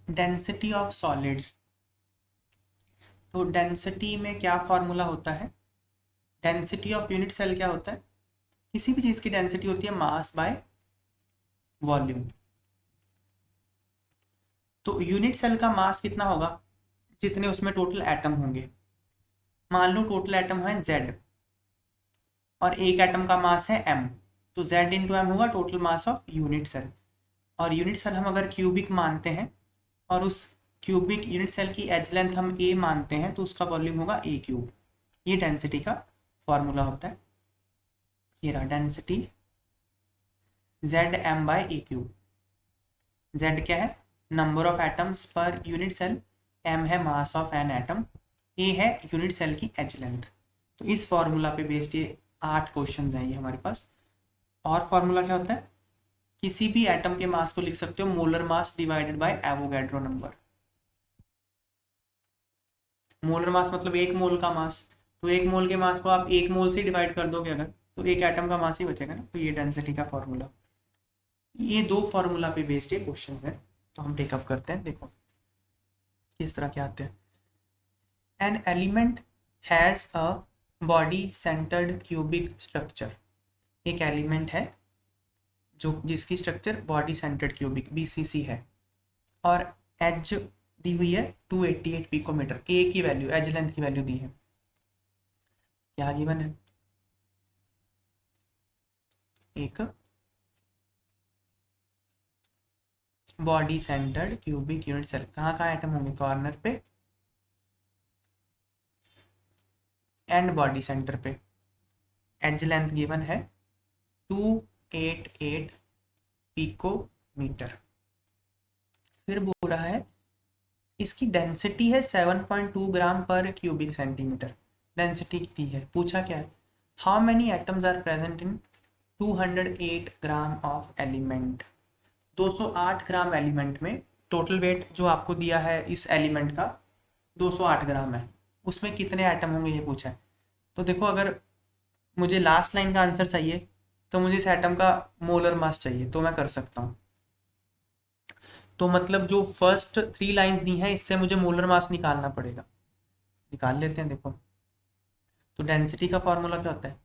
Density of solids. तो density में क्या फॉर्मूला होता है? डेंसिटी ऑफ यूनिट सेल क्या होता है? किसी भी चीज की डेंसिटी होती है मास बाय वॉल्यूम। तो यूनिट सेल का मास कितना होगा? जितने उसमें टोटल एटम होंगे। मान लो टोटल एटम है Z और एक एटम का मास है M, तो Z इंटू एम होगा total mass of unit cell. और यूनिट सेल हम अगर क्यूबिक मानते हैं और उस क्यूबिक यूनिट सेल की एज लेंथ हम A मानते हैं तो उसका वॉल्यूम होगा A क्यूब। ये डेंसिटी का फॉर्मूला होता है। ये रहा density ZM by A cube. Z क्या है? Number of atoms per unit cell, M है mass of an atom, A है यूनिट सेल की एज लेंथ। तो इस फॉर्मूला पे बेस्ड ये 8 क्वेश्चन हैं ये हमारे पास। और फॉर्मूला क्या होता है? किसी भी एटम के मास को लिख सकते हो molar mass divided by Avogadro number. Molar mass मतलब एक मोल का मास, तो एक मोल के मास को आप एक मोल से डिवाइड कर दोगे अगर, तो एक एटम का मास ही बचेगा ना। तो ये डेंसिटी का फॉर्मूला। ये 2 फॉर्मूला पे बेस्ड ये क्वेश्चन है। तो हम टेकअप करते हैं, देखो किस तरह के आते हैं। An element has a body centred cubic structure. एक एलिमेंट है जो जिसकी structure body centred cubic BCC है और एज दी हुई है 288 पिकोमीटर। ए की वैल्यू, एज लेंथ की वैल्यू दी है। क्या गिवन है? एक body centred cubic unit cell. कहाँ कहाँ एटम होंगे? कॉर्नर पे एंड बॉडी सेंटर पे। एज लेंथ गिवन है 288 पिकोमीटर। फिर बोल रहा है इसकी डेंसिटी है 7.2 ग्राम पर क्यूबिक सेंटीमीटर। डेंसिटी दी है, पूछा क्या है? How many atoms are present in 208 gram of element. 208 gram element में टोटल वेट जो आपको दिया है इस एलिमेंट का 208 ग्राम है, उसमें कितने एटम होंगे ये पूछा है। तो देखो अगर मुझे लास्ट लाइन का आंसर चाहिए तो मुझे इस एटम का मोलर मास चाहिए, तो मैं कर सकता हूँ। तो मतलब जो फर्स्ट 3 लाइंस दी हैं इससे मुझे मोलर मास निकालना पड़ेगा। निकाल लेते हैं, देखो। तो डेंसिटी का फॉर्मूला क्या होता है?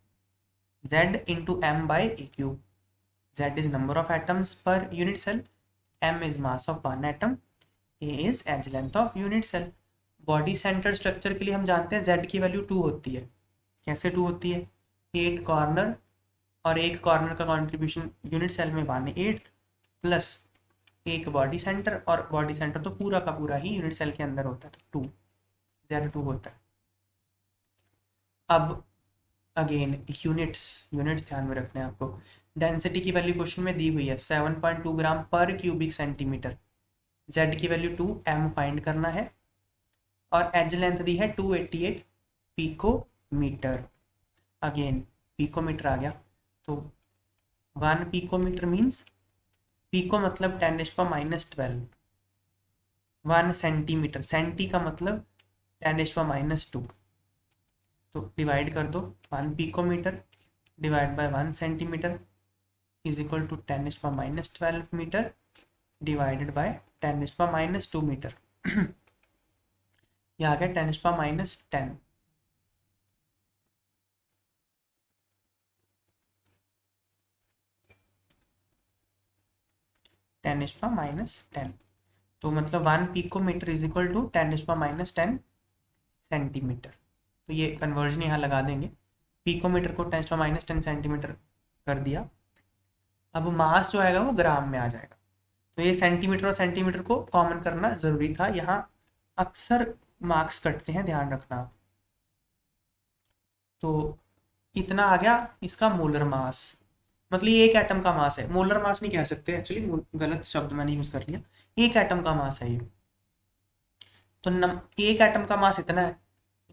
Z into M by A cube. Z is number of atoms per unit cell, M is mass of one atom, A is edge length of unit cell. Body centre structure के लिए हम जानते हैं Z की value 2 होती है। कैसे 2 होती है? 8 कॉर्नर और एक कॉर्नर का कॉन्ट्रीब्यूशन यूनिट सेल में 1/8 प्लस एक बॉडी सेंटर, और बॉडी सेंटर तो पूरा का पूरा ही यूनिट सेल के अंदर होता है, तो 2 Z2 होता है। अब अगेन यूनिट्स ध्यान में रखना है आपको। डेंसिटी की वैल्यू क्वेश्चन में दी हुई है 7.2 ग्राम पर क्यूबिक सेंटीमीटर। Z की वैल्यू 2, M फाइंड करना है और एज लेंथ दी है 288 पिकोमीटर। अगेन पिकोमीटर आ गया, तो 1 पिकोमीटर मीन्स, पिको मतलब 10⁻⁻12। 1 सेंटीमीटर, सेंटी का मतलब 10⁻²। तो डिवाइड कर दो, 1 picometre divide by 1 centimetre is equal to 10⁻12 metre divided by 10⁻² metre. ये आ गया 10⁻10। 10⁻10, तो मतलब 1 picometre is equal to 10⁻10 centimetre. तो ये कन्वर्जन यहाँ लगा देंगे, पिकोमीटर को 10⁻10 सेंटीमीटर कर दिया। अब मास जो आएगा वो ग्राम में आ जाएगा। तो ये सेंटीमीटर और सेंटीमीटर को कॉमन करना जरूरी था, यहाँ अक्सर मार्क्स कटते हैं, ध्यान रखना। तो इतना आ गया इसका मोलर मास, मतलब ये एक एटम का मास है। मोलर मास नहीं कह सकते एक्चुअली, गलत शब्द मैंने यूज कर लिया। एक एटम का मास है ये। तो एक एटम का मास इतना है।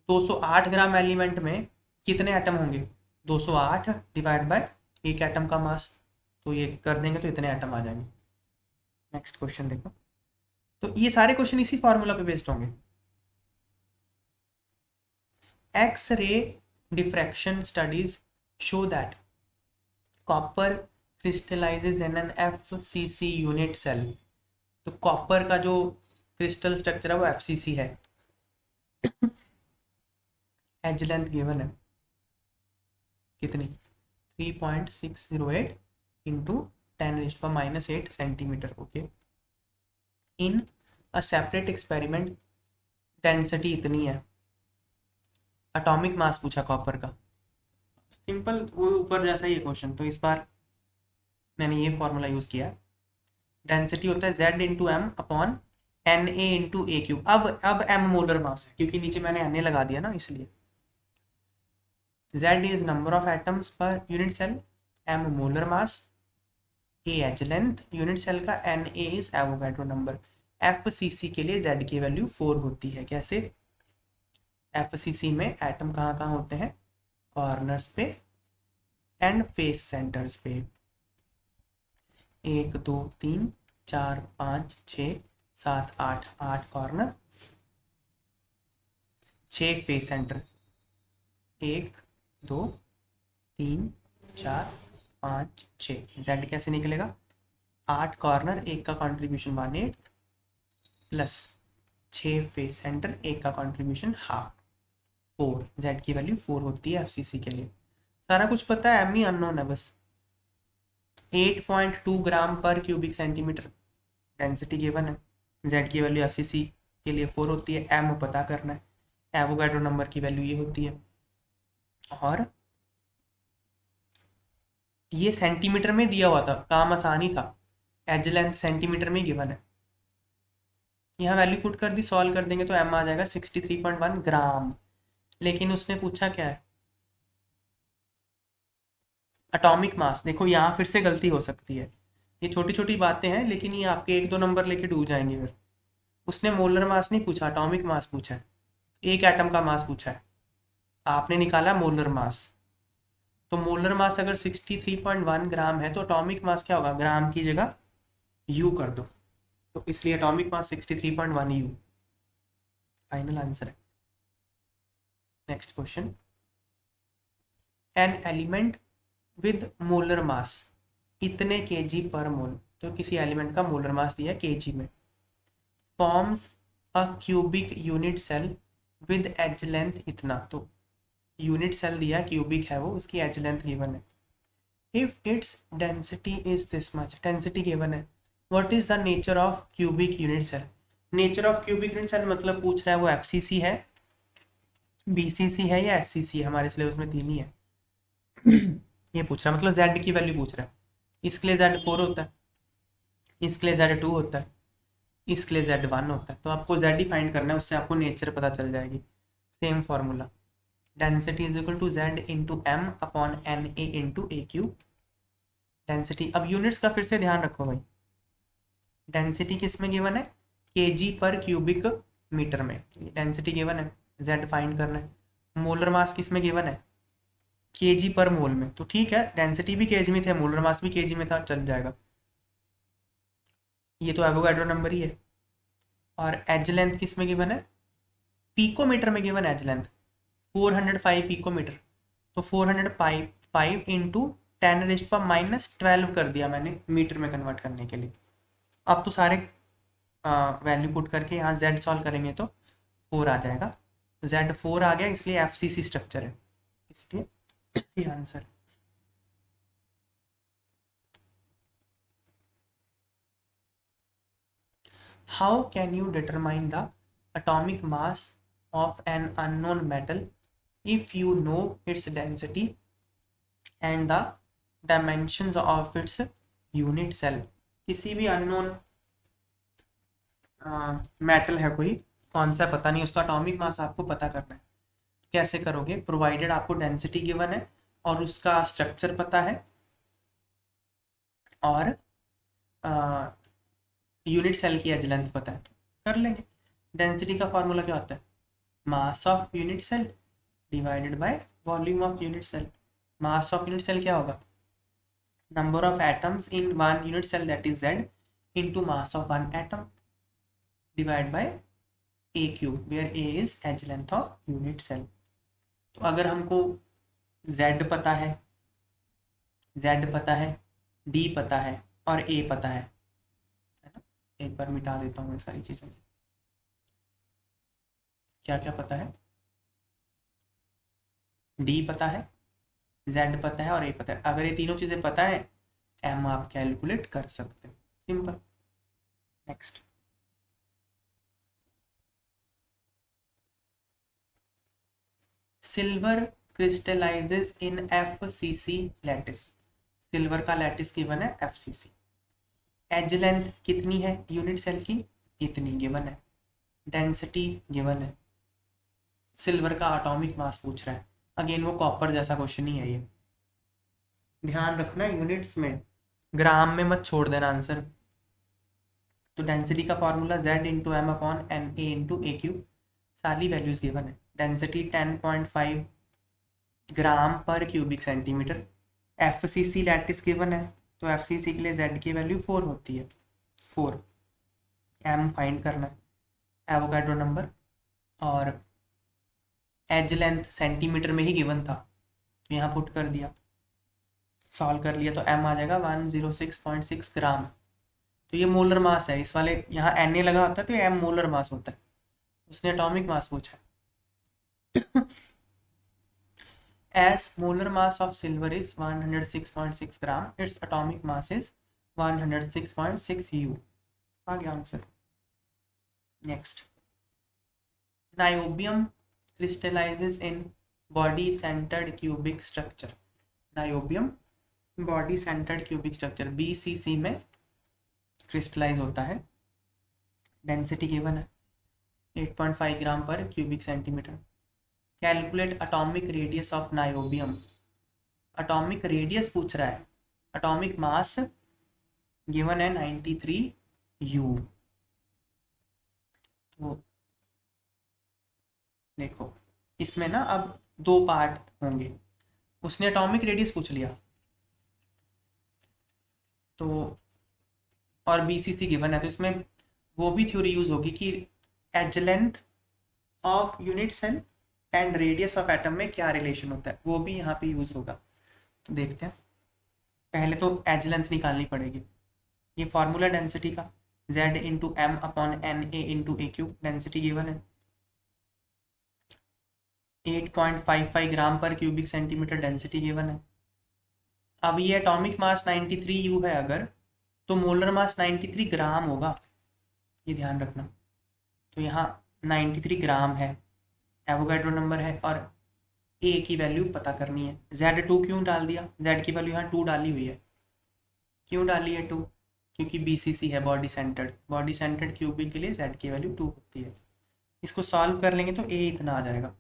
208 ग्राम एलिमेंट में कितने एटम होंगे? 208 डिवाइड बाय एक एटम का मास, तो ये कर देंगे तो इतने एटम आ जाएंगे। नेक्स्ट क्वेश्चन देखो। तो ये सारे क्वेश्चन इसी फॉर्मूला पे बेस्ड होंगे। X ray diffraction studies show that copper crystallises in an FCC unit cell. तो कॉपर का जो क्रिस्टल स्ट्रक्चर है वो FCC है। एज लेंथ गिवन है कितनी, 3.608 into 10⁻⁸ centimetre. Okay, in a separate experiment density इतनी है। एटॉमिक मास पूछा कॉपर का, सिंपल वो ऊपर जैसा ही क्वेश्चन, तो इस बार मैंने ये फॉर्मूला यूज किया। डेंसिटी होता है Z into M upon Na into ए क्यूब। अब m मोलर मास है क्योंकि नीचे मैंने Na लगा दिया ना, इसलिए Z is number of atoms per unit cell, m molar mass, A edge length unit cell का, Na is Avogadro number. FCC के लिए Z की वैल्यू 4 होती है। कैसे? FCC में एटम कहाँ कहाँ होते हैं, कॉर्नर्स पे एंड फेस सेंटर्स पे। 1 2 3 4 5 6 7 8, 8 कॉर्नर, 6 फेस सेंटर। 1 2 3 4 5 6। Z कैसे निकलेगा, 8 कॉर्नर, 1 का कॉन्ट्रीब्यूशन 1/8 प्लस 6 फेस सेंटर, 1 का कॉन्ट्रीब्यूशन हाफ, 4। Z की वैल्यू 4 होती है FCC के लिए। सारा कुछ पता है, M ही अननोन है बस। 8.2 ग्राम per cubic centimetre density given है। Z की वैल्यू FCC के लिए 4 होती है। M पता करना है, एवोगाड्रो नंबर की वैल्यू ये होती है। और ये सेंटीमीटर में दिया हुआ था, काम आसानी था, एज लेंथ सेंटीमीटर में गिवन है। यहाँ वैल्यू पुट कर दी, सॉल्व कर देंगे तो M आ जाएगा 63.1 ग्राम। लेकिन उसने पूछा क्या है, एटॉमिक मास। देखो यहाँ फिर से गलती हो सकती है, ये छोटी छोटी बातें हैं लेकिन ये आपके 1-2 नंबर लेके डूब जाएंगे फिर। उसने मोलर मास नहीं पूछा, एटॉमिक मास पूछा है, एक एटम का मास पूछा है, आपने निकाला मोलर मास। तो मोलर मास अगर 63.1 ग्राम है तो एटॉमिक मास क्या होगा, ग्राम की जगह यू कर दो, तो इसलिए atomic mass 63.1 u final answer है। Next question, an element with molar mass इतने kg पर मोल, तो किसी एलिमेंट का मोलर मास दिया kg में, forms a cubic unit cell with edge length इतना। तो यूनिट सेल दिया, क्यूबिक है वो, उसकी एज लेंथ गिवन है। If its density is this much, density given है। What is the nature of cubic unit cell. Nature of cubic unit cell मतलब पूछ रहा है वो FCC है, BCC है या SCC है। हमारे सिलेबस में 3 ही है। ये पूछ रहा है, मतलब Z की वैल्यू पूछ रहा है। इसके लिए Z 4 होता है, इसके लिए Z 2 होता है, इसके लिए Z 1 होता है। तो आपको Z ही फाइंड करना है, उससे आपको नेचर पता चल जाएगी। Same formula, density is equal to Z into M upon Na into A cube. Density, अब यूनिट्स का फिर से ध्यान रखो भाई, डेंसिटी किस में गिवन है, kg पर क्यूबिक मीटर में। डेंसिटी गिवन है, Z फाइंड करना है। मोलर मास किस में गिवन है, kg पर मोल में। तो ठीक है, डेंसिटी भी kg में थे, मोलर मास भी kg में था, चल जाएगा। ये तो एवोगाड्रो नंबर ही है। और एज लेंथ किस में गिवन है, पिकोमीटर में गिवन एज लेंथ 405 पिकोमीटर। तो 405 इंटू 10⁻⁻12 कर दिया मैंने मीटर में कन्वर्ट करने के लिए। अब तो सारे वैल्यू पुट करके यहाँ Z सॉल्व करेंगे तो 4 आ जाएगा। Z 4 आ गया, इसलिए FCC स्ट्रक्चर है, इसलिए ये answer. How can you determine the atomic mass of an unknown metal if you know its density and the dimensions of its unit cell. किसी भी अननोन मेटल है कोई, कौन सा पता नहीं, उसका एटॉमिक मास आपको पता करना है। कैसे करोगे, प्रोवाइडेड आपको डेंसिटी गिवन है और उसका स्ट्रक्चर पता है और यूनिट सेल की एज लेंथ पता है, कर लेंगे। डेंसिटी का फॉर्मूला क्या होता है, mass of unit cell divided by volume of unit cell. Mass of unit cell क्या होगा, number of atoms in one unit cell that is Z into mass of one atom divide by A cube, where A is edge length of unit cell. तो अगर हमको Z पता है, Z पता है, D पता है और A पता है ना, एक बार मिटा देता हूँ ये सारी चीज़ें। क्या क्या पता है? डी पता है, जेड पता है और ए पता है। अगर ये तीनों चीजें पता है, एम आप कैलकुलेट कर सकते हो, सिंपल। नेक्स्ट, सिल्वर क्रिस्टलाइजेस इन FCC लैटिस। सिल्वर का लैटिस गिवन है FCC। एज लेंथ कितनी है यूनिट सेल की? इतनी गिवन है। डेंसिटी गिवन है। सिल्वर का एटॉमिक मास पूछ रहा है। अगेन वो कॉपर जैसा क्वेश्चन ही है ये, ध्यान रखना यूनिट्स में, ग्राम में मत छोड़ देना आंसर। तो डेंसिटी का formula Z into M upon N A into A cube, सारी वैल्यूज गिवन है। Density 10.5 gram per cubic centimetre. FCC lattice given है, तो FCC के लिए Z की वैल्यू 4 होती है, 4। M फाइंड करना है, एवोगाड्रो नंबर, और एज लेंथ सेंटीमीटर में ही गिवन था, तो यहाँ पुट कर दिया, सॉल्व कर लिया, तो M आ जाएगा 106.6 ग्राम। तो ये मोलर मास है, इस वाले यहाँ Na लगा होता है तो ये M मोलर मास होता है, उसने एटॉमिक मास पूछा है। As molar mass of silver is 106.6 gram, its atomic mass is 106.6 U। आ गया answer. Next, niobium crystallizes in body centered cubic structure। Niobium body centred cubic structure BCC में crystallise होता है। Density given है 8.5 ग्राम per cubic centimetre. Calculate atomic radius of niobium. Atomic radius पूछ रहा है, atomic mass given है 93 U। तो देखो इसमें ना अब दो पार्ट होंगे, उसने एटॉमिक रेडियस पूछ लिया तो, और BCC गिवन है, तो इसमें वो भी थ्योरी यूज होगी कि edge length of unit cell and radius of atom में क्या रिलेशन होता है, वो भी यहाँ पे यूज होगा। तो देखते हैं, पहले तो एज लेंथ निकालनी पड़ेगी। ये फॉर्मूला डेंसिटी का, Z into M upon N A into A cube, density given है 8.55 ग्राम per cubic centimetre, density given है। अब ये एटॉमिक मास 93 U है अगर, तो मोलर मास 93 ग्राम होगा, ये ध्यान रखना। तो यहाँ 93 ग्राम है, एवोगाड्रो नंबर है, और ए की वैल्यू पता करनी है। Z2 क्यों डाल दिया, Z की वैल्यू यहाँ 2 डाली हुई है, क्यों डाली है 2? क्योंकि BCC है, बॉडी सेंटर्ड क्यूबिक के लिए Z की वैल्यू 2 होती है। इसको सॉल्व कर लेंगे तो A इतना आ जाएगा,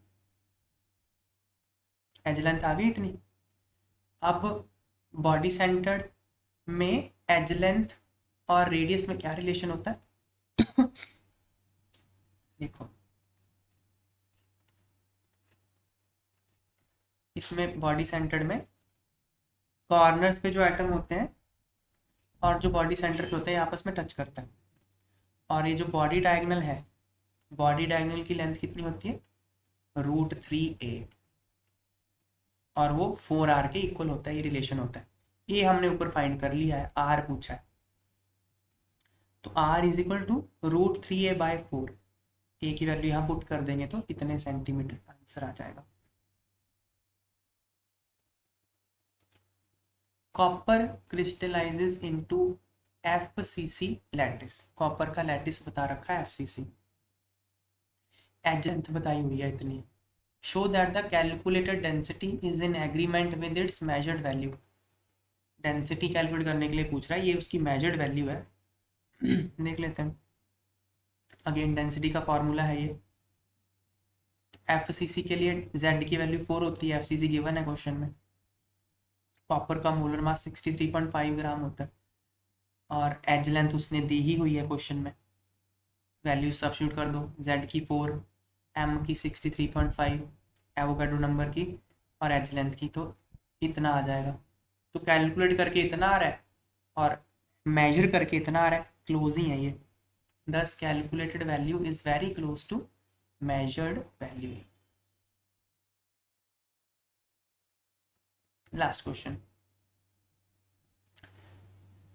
एज लेंथ आ गई इतनी। अब बॉडी सेंटर्ड में एज लेंथ और रेडियस में क्या रिलेशन होता है? देखो इसमें बॉडी सेंटर्ड में कॉर्नर्स पे जो एटम होते हैं और जो बॉडी सेंटर पे होते हैं आपस में टच करता है, और ये जो बॉडी डायगोनल है, बॉडी डायगोनल की लेंथ कितनी होती है? √3a, और वो 4r के इक्वल होता है, ये रिलेशन होता है। ये हमने ऊपर फाइंड कर लिया है, r पूछा है, तो r is equal to √3a/4। A की वैल्यू यहाँ पुट कर देंगे तो इतने सेंटीमीटर आंसर आ जाएगा। Copper crystallises into FCC lattice. Copper का लैटिस बता रखा है FCC, एज लेंथ बताई हुई है इतनी। Show that the calculated density is in agreement with its measured value. Density calculate करने के लिए पूछ रहा है, ये उसकी मेजर्ड वैल्यू है। देख लेते हैं, अगेन डेंसिटी का फॉर्मूला है ये। FCC के लिए Z की वैल्यू 4 होती है, FCC गिवन है क्वेश्चन में। कॉपर का मोलर मास 63.5 ग्राम होता है, और एज लेंथ उसने दी ही हुई है क्वेश्चन में, वैल्यू सब्स्टिट्यूट कर दो, Z की 4, M की 63.5, एवोगाड्रो नंबर की और एज लेंथ की, तो इतना आ जाएगा। तो कैलकुलेट करके इतना आ रहा है और मेजर करके इतना आ रहा है, क्लोज ही है ये। Thus calculated value is very close to measured value। Last question.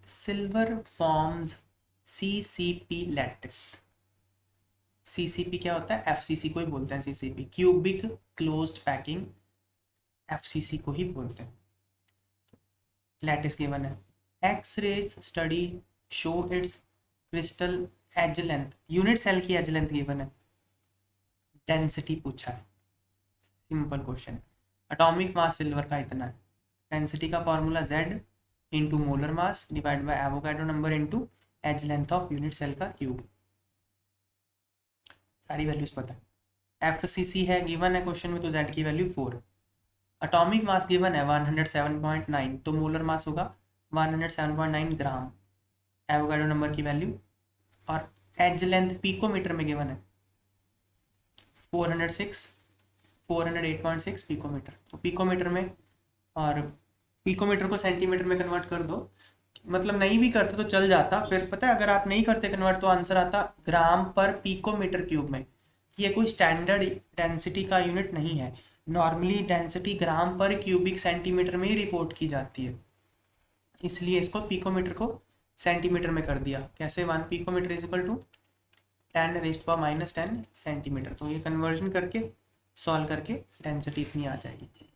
Silver forms CCP lattice। CCP क्या होता है, एफसीसी को ही बोलते हैं CCP, cubic closed packing, FCC को ही बोलते हैं। लैटिस गिवन है, X rays study show its crystal edge length, unit cell की एज लेंथ गिवन है, डेंसिटी पूछा है, simple question. Atomic mass silver का इतना है, डेंसिटी का formula Z into molar mass divide by Avogadro number into edge length of unit cell का cube, सारी वैल्यूज पता है। एफसीसी है गिवन है क्वेश्चन में, तो Z की वैल्यू 4। एटॉमिक मास गिवन है 107.9, तो मोलर मास होगा 107.9 ग्राम, एवोगाड्रो नंबर की वैल्यू, और एज लेंथ पिकोमीटर में गिवन है 408.6 पिकोमीटर, तो पिकोमीटर में, और पिकोमीटर को सेंटीमीटर में कन्वर्ट कर दो, मतलब नहीं भी करते तो चल जाता, फिर पता है अगर आप नहीं करते कन्वर्ट तो आंसर आता ग्राम पर पिकोमीटर क्यूब में। ये कोई स्टैंडर्ड डेंसिटी का यूनिट नहीं है, नॉर्मली डेंसिटी ग्राम पर क्यूबिक सेंटीमीटर में ही रिपोर्ट की जाती है, इसलिए इसको पिकोमीटर को सेंटीमीटर में कर दिया। कैसे, 1 picometre is equal to 10⁻⁻10 centimetre, तो ये कन्वर्जन करके सॉल्व करके डेंसिटी इतनी आ जाएगी।